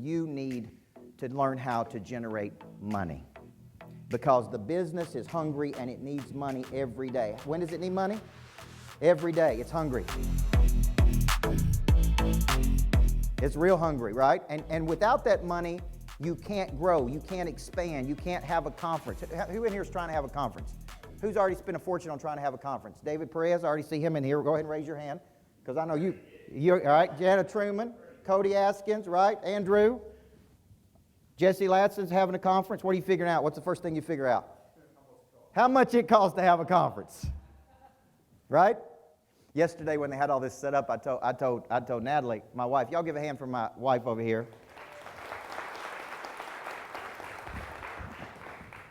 you need to learn how to generate money. Because the business is hungry and it needs money every day. When does it need money? Every day. It's hungry. It's real hungry, right? And without that money, you can't grow, you can't expand, you can't have a conference. Who in here is trying to have a conference? Who's already spent a fortune on trying to have a conference? David Perez, I already see him in here. Go ahead and raise your hand, because I know you're all right. Jana Truman, Cody Askins, right? Andrew. Jesse Ladson's having a conference. What are you figuring out? What's the first thing you figure out? How much it costs to have a conference, right? Yesterday when they had all this set up, I told Natalie, my wife, y'all give a hand for my wife over here.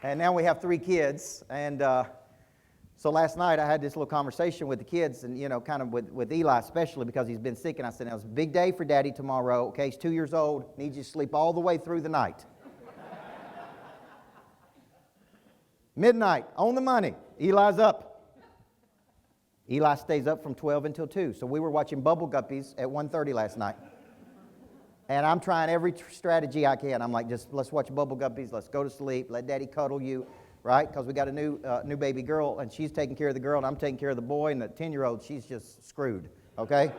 And now we have 3 kids, and so last night I had this little conversation with the kids, and kind of with Eli especially, because he's been sick, and I said, now it's a big day for Daddy tomorrow. Okay, he's 2 years old, needs you to sleep all the way through the night. Midnight, on the money, Eli's up. Eli stays up from 12 until 2, so we were watching Bubble Guppies at 1:30 last night. And I'm trying every strategy I can. I'm like, just let's watch Bubble Guppies, let's go to sleep, let Daddy cuddle you, right? Because we got a new baby girl, and she's taking care of the girl, and I'm taking care of the boy, and the 10-year-old, she's just screwed, okay?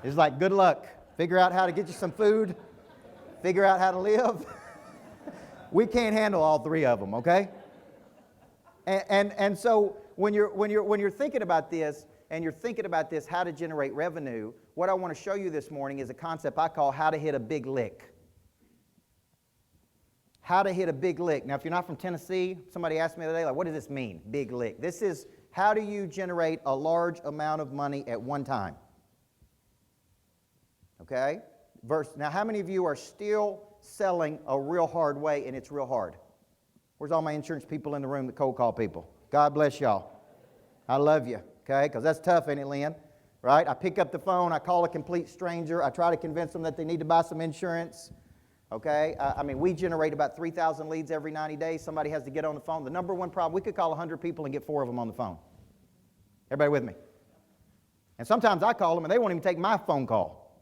It's like, good luck. Figure out how to get you some food. Figure out how to live. We can't handle all 3 of them, okay? And so when you're thinking about this, and you're thinking about this, how to generate revenue, what I want to show you this morning is a concept I call how to hit a big lick. How to hit a big lick. Now, if you're not from Tennessee, somebody asked me the other day, like, what does this mean, big lick? This is how do you generate a large amount of money at one time? Okay? Now, how many of you are still selling a real hard way, and it's real hard? Where's all my insurance people in the room that cold call people? God bless y'all. I love you. Okay, because that's tough, ain't it, Lynn? Right? I pick up the phone, I call a complete stranger, I try to convince them that they need to buy some insurance. Okay, I mean, we generate about 3,000 leads every 90 days. Somebody has to get on the phone. The number one problem, we could call 100 people and get 4 of them on the phone. Everybody with me? And sometimes I call them and they won't even take my phone call.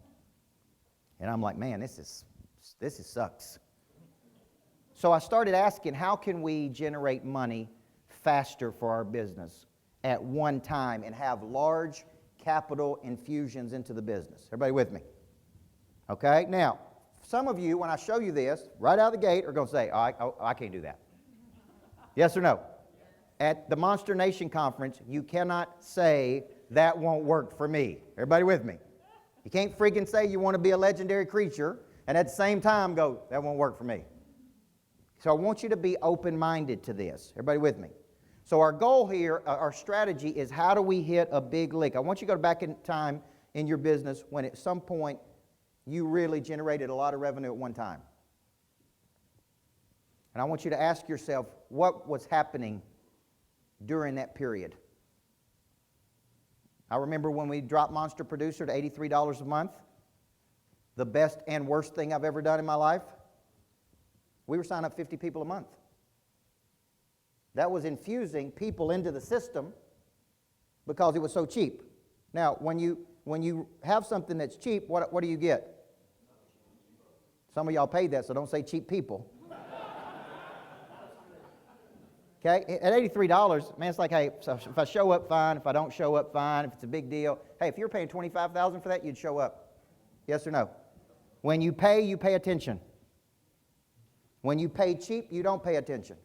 And I'm like, man, this sucks. So I started asking, how can we generate money faster for our business at one time and have large capital infusions into the business? Everybody with me? Okay, now, some of you, when I show you this, right out of the gate, are going to say, I can't do that. Yes or no? At the Monster Nation Conference, you cannot say, that won't work for me. Everybody with me? You can't freaking say you want to be a legendary creature and at the same time go, that won't work for me. So I want you to be open-minded to this. Everybody with me? So our goal here, our strategy is how do we hit a big lick? I want you to go back in time in your business when at some point you really generated a lot of revenue at one time. And I want you to ask yourself, what was happening during that period? I remember when we dropped Monster Producer to $83 a month, the best and worst thing I've ever done in my life. We were signing up 50 people a month. That was infusing people into the system because it was so cheap. Now, when you have something that's cheap, what do you get? Some of y'all paid that, so don't say cheap people. Okay, at $83, man, it's like, hey, so if I show up, fine. If I don't show up, fine. If it's a big deal, hey, if you're paying $25,000 for that, you'd show up. Yes or no? When you pay attention. When you pay cheap, you don't pay attention.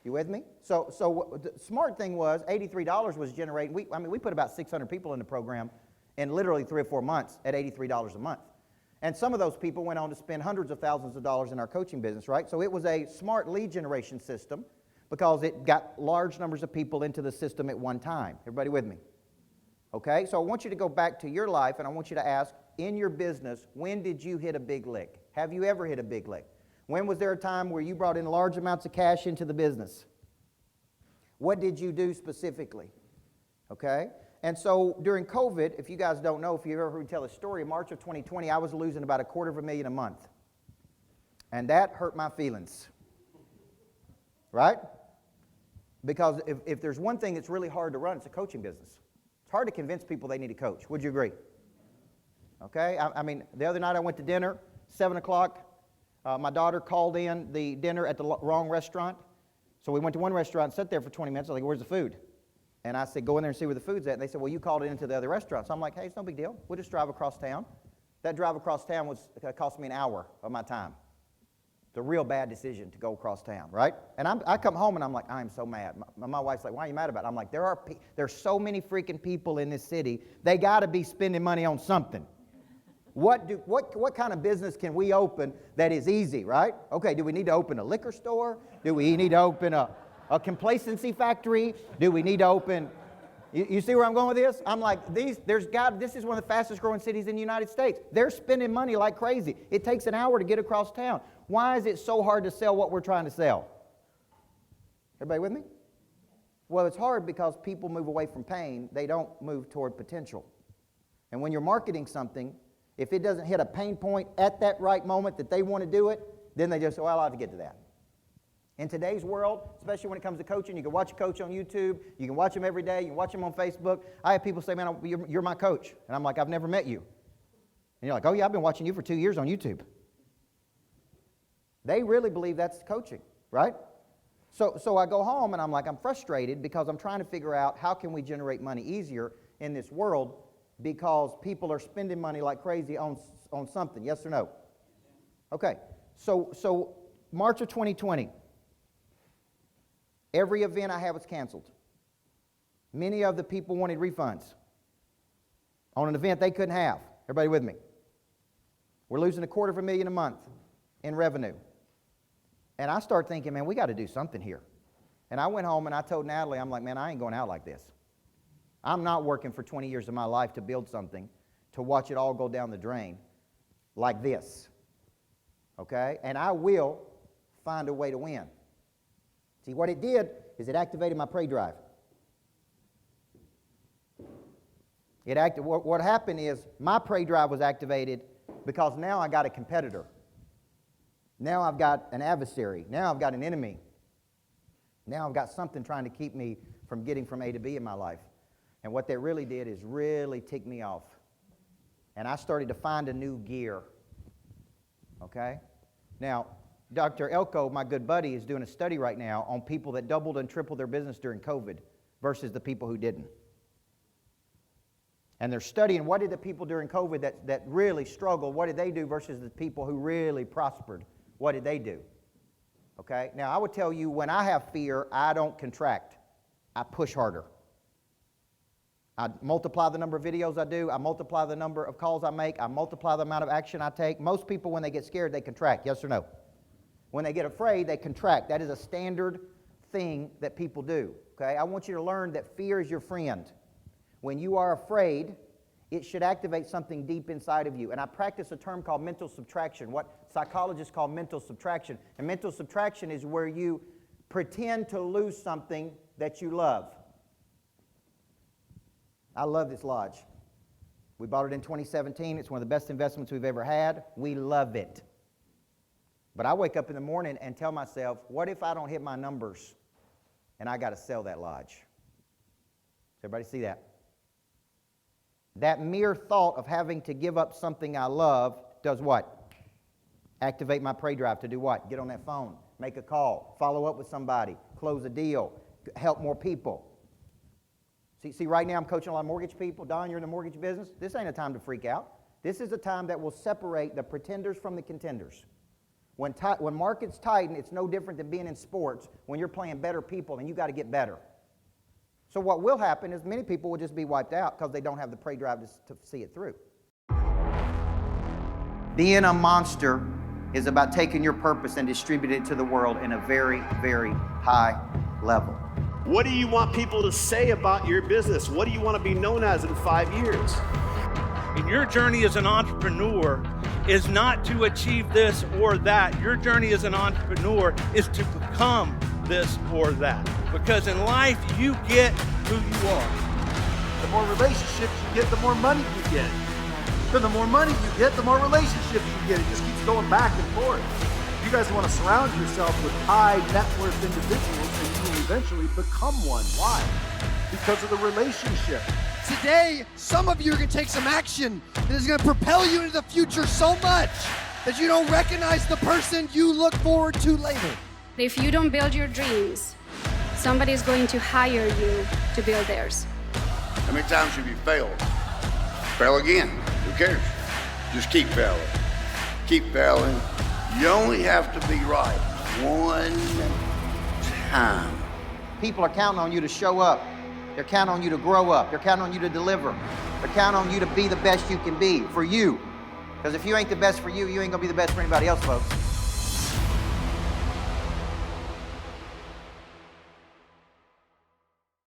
You with me? So the smart thing was $83 was generating. We put about 600 people in the program in literally 3 or 4 months at $83 a month. And some of those people went on to spend hundreds of thousands of dollars in our coaching business, right? So it was a smart lead generation system because it got large numbers of people into the system at one time. Everybody with me? Okay? So I want you to go back to your life and I want you to ask, in your business, when did you hit a big lick? Have you ever hit a big lick? When was there a time where you brought in large amounts of cash into the business? What did you do specifically? Okay? And so during COVID, if you guys don't know, if you've ever heard me tell a story, in March of 2020, I was losing about $250,000 a month. And that hurt my feelings. Right? Because if there's one thing that's really hard to run, it's a coaching business. It's hard to convince people they need a coach. Would you agree? Okay? I mean, the other night I went to dinner, 7 o'clock, my daughter called in the dinner at the wrong restaurant. So we went to one restaurant and sat there for 20 minutes. I was like, where's the food? And I said, go in there and see where the food's at. And they said, well, you called it into the other restaurant. So I'm like, hey, it's no big deal. We'll just drive across town. That drive across town cost me an hour of my time. It's a real bad decision to go across town, right? And I come home and I'm like, I'm so mad. My wife's like, why are you mad about it? I'm like, there's so many freaking people in this city. They got to be spending money on something. What kind of business can we open that is easy, right? Okay, do we need to open a liquor store? Do we need to open a complacency factory? Do we need to open... You see where I'm going with this? I'm like, this is one of the fastest growing cities in the United States. They're spending money like crazy. It takes an hour to get across town. Why is it so hard to sell what we're trying to sell? Everybody with me? Well, it's hard because people move away from pain. They don't move toward potential. And when you're marketing something, if it doesn't hit a pain point at that right moment that they want to do it, then they just say, well, I'll have to get to that. In today's world, especially when it comes to coaching, you can watch a coach on YouTube. You can watch him every day. You can watch him on Facebook. I have people say, man, you're my coach. And I'm like, I've never met you. And you're like, oh, yeah, I've been watching you for 2 years on YouTube. They really believe that's coaching, right? So I go home and I'm like, I'm frustrated because I'm trying to figure out how can we generate money easier in this world because people are spending money like crazy on something. Yes or no? Okay. So March of 2020, every event I had was canceled. Many of the people wanted refunds on an event they couldn't have. Everybody with me? We're losing $250,000 a month in revenue. And I started thinking, man, we got to do something here. And I went home and I told Natalie, I'm like, man, I ain't going out like this. I'm not working for 20 years of my life to build something, to watch it all go down the drain like this. Okay? And I will find a way to win. See, what it did is it activated my prey drive. What happened is my prey drive was activated because now I got a competitor. Now I've got an adversary. Now I've got an enemy. Now I've got something trying to keep me from getting from A to B in my life. And what that really did is really tick me off. And I started to find a new gear. Okay? Now, Dr. Elko, my good buddy, is doing a study right now on people that doubled and tripled their business during COVID versus the people who didn't. And they're studying what did the people during COVID that really struggled, what did they do versus the people who really prospered. What did they do? Okay? Now, I would tell you when I have fear, I don't contract. I push harder. I multiply the number of videos I do. I multiply the number of calls I make. I multiply the amount of action I take. Most people, when they get scared, they contract. Yes or no? When they get afraid, they contract. That is a standard thing that people do. Okay? I want you to learn that fear is your friend. When you are afraid, it should activate something deep inside of you. And I practice a term called mental subtraction, what psychologists call mental subtraction. And mental subtraction is where you pretend to lose something that you love. I love this lodge. We bought it in 2017. It's one of the best investments we've ever had. We love it. But I wake up in the morning and tell myself, what if I don't hit my numbers and I got to sell that lodge? Does everybody see that? That mere thought of having to give up something I love does what? Activate my prey drive to do what? Get on that phone, make a call, follow up with somebody, close a deal, help more people. See, right now I'm coaching a lot of mortgage people. Don, you're in the mortgage business. This ain't a time to freak out. This is a time that will separate the pretenders from the contenders. When markets tighten, it's no different than being in sports when you're playing better people and you got to get better. So what will happen is many people will just be wiped out because they don't have the prey drive to see it through. Being a monster is about taking your purpose and distributing it to the world in a very, very high level. What do you want people to say about your business? What do you want to be known as in 5 years? And your journey as an entrepreneur is not to achieve this or that. Your journey as an entrepreneur is to become this or that. Because in life, you get who you are. The more relationships you get, the more money you get. Then the more money you get, the more relationships you get. It just keeps going back and forth. You guys want to surround yourself with high net worth individuals and you will eventually become one. Why? Because of the relationship. Today, some of you are going to take some action that is going to propel you into the future so much that you don't recognize the person you look forward to later. If you don't build your dreams, somebody is going to hire you to build theirs. How many times have you failed? Fail again. Who cares? Just keep failing. Keep failing. You only have to be right one time. People are counting on you to show up. They're counting on you to grow up. They're counting on you to deliver. They're counting on you to be the best you can be for you. Because if you ain't the best for you, you ain't going to be the best for anybody else, folks.